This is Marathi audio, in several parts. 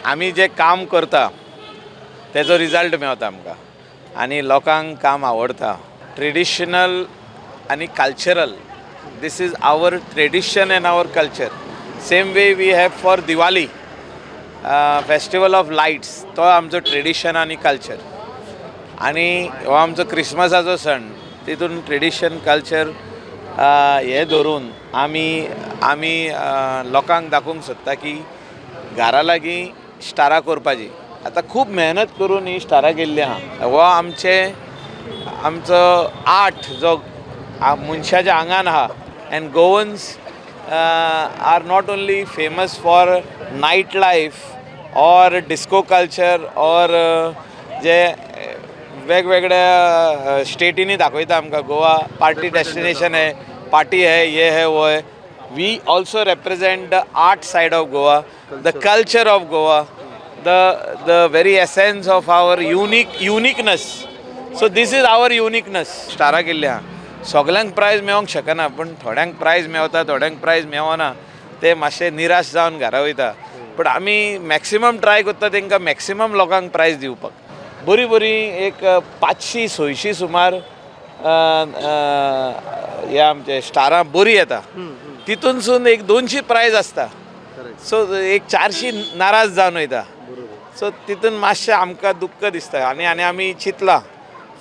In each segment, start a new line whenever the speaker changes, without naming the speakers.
आमी जे काम करता तेजो रिजल्ट मेळता आमकां आनी लोकांक काम आवडटा. ट्रेडिशनल आनी cultural, this is our tradition and our culture. Same way we have for Diwali, festival of lights, तो आमचो ट्रेडिशन आनी कल्चर. आनी हो आमचो क्रिसमसाचो सण, तितून ट्रेडिशन कल्चर हे धरून आमी लोकांक दाखोवंक सोदता की घरा लागीं स्टारां करपाची. आतां खूब मेहनत करून ही स्टारां केल्ली आहा. हो आमचो आर्ट जो मनशाच्या आंगान आहा. And Goans are not only famous for nightlife or disco culture or जे वेगवेगळ्या स्टेटींनी दाखयता आमकां गोवा पार्टी डेस्टिनेशन है, पार्टी है, ये है वो है. We also represent the art side of Goa, the culture of Goa, the very essence of our uniqueness. So this is our uniqueness. स्टारा केल्ली आहा. सगळ्यांक प्रायज मेळोंक शकना, पण थोड्यांक प्रायज मेळता, थोड्यांक प्रायज मेळना. ते मातशे निराश जावन घरा वयता. पण आमी मॅक्सिमम ट्राय करता तांकां मॅक्सिमम लोकांक प्रायज दिवपाक. बरी बरी एक 500-600 सुमार हे आमचे स्टारां बरी येता. तितूनसून एक 200 प्रायज आसता. सो एक 400 नाराज जावन वयता. सो तितून मातशें आमकां दुख्ख दिसता. आनी आमी चिंतलां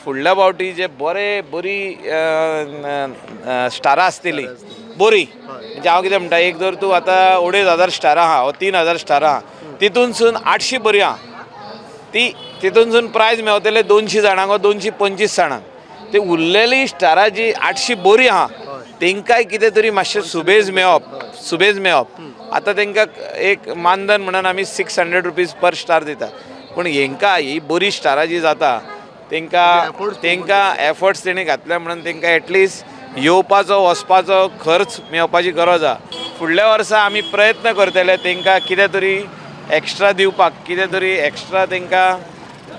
फुडल्या फावटी जे बरी स्टारां आसतली बरी. म्हणजे हांव कितें म्हणटा, एक जर तूं आतां 2,500 स्टारां आहा, 3,000 स्टारां आहा, तितूनसून 800 बरी आहा. तितूनसून प्रायज मेळटले 200 जाणांक वा 225 जाणांक. ते उरलेली स्टारां जी 800 बरी आहा तेंकांय कितें तरी मातशें सुबेज मेळप. आतां तेंकां एक मानधन म्हणून आमी 600 रुपीज पर स्टार दिता. पूण हेंकां ही बरी स्टारां जी जाता तेंकां एफर्ट्स तेणी घातल्या म्हणून तेंकां एटलिस्ट येवपाचो वचपाचो खर्च मेळपाची गरज आहा. फुडल्या वर्सा आमी प्रयत्न करतले तेंकां कितें तरी एक्स्ट्रा दिवपाक, कितें तरी एक्स्ट्रा तेंकां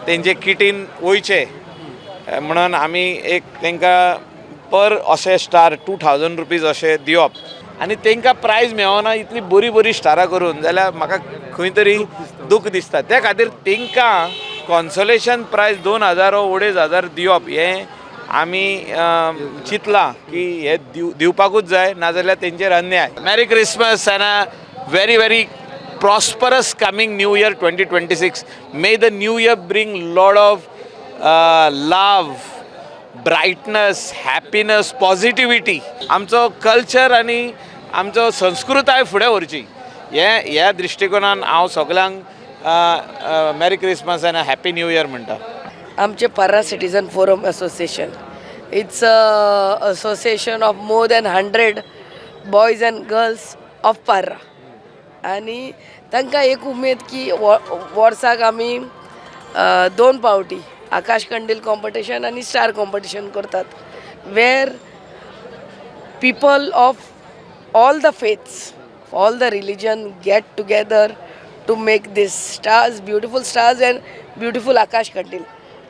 तेंचे किटीन वयचे म्हणून आमी एक तेंकां पर अशें स्टार 2000 रुपीज अशें दिवप. आनी तेंकां प्रायज मेळना इतली बरी स्टारां करून जाल्यार म्हाका खंय तरी दूख दिसता. त्या खातीर तेंकां कॉन्सोलेशन प्रायज 2,000 वा 2,500 दिवप हें आमी चिंतलां की हे दिवपाकूच जाय, नाजाल्यार तेंचेर अन्याय. मेरी Christmas end a very prosperous coming new year 2026. May the new year bring lot of love, brightness, happiness, positivity. आमचो कल्चर आनी आमचो संस्कृताय फुडें व्हरची ह्या दृश्टिकोनान हांव सगळ्यांक मेरी Christmas end a happy new year म्हणटा.
आमचे पर्रा citizen forum association, it's a association of more than 100 boys and girls of पर्रा. आनी तांकां एक उमेद की वर्साक आमी 2 फावटी आकाश कंडील कॉम्पिटिशन आनी स्टार कॉम्पिटिशन करतात, where people of all the faiths, all the religion get together to make this beautiful stars and beautiful Akash Kandil.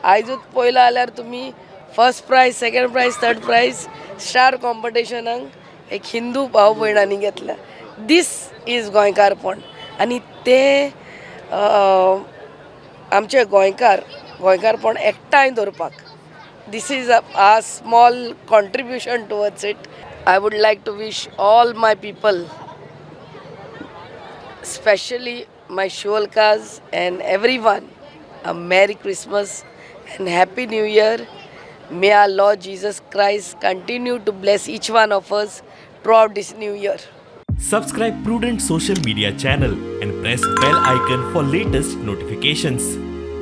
आयजूच पळयला जाल्यार तुमी first prize, second prize, third prize star कॉम्पिटिशनाक एक हिंदू भाव भयणांनी घेतल्या. दीस इज गोंयकारपण. आनी ते आमचे गोंयकारपण एकठांय दवरपाक, this is a small contribution towards it. I would like to wish all my people, especially my Sholkas and everyone, a Merry Christmas and Happy New Year. May our Lord Jesus Christ continue to bless each one of us throughout this new year.
Subscribe Prudent social media channel and press bell icon for latest notifications.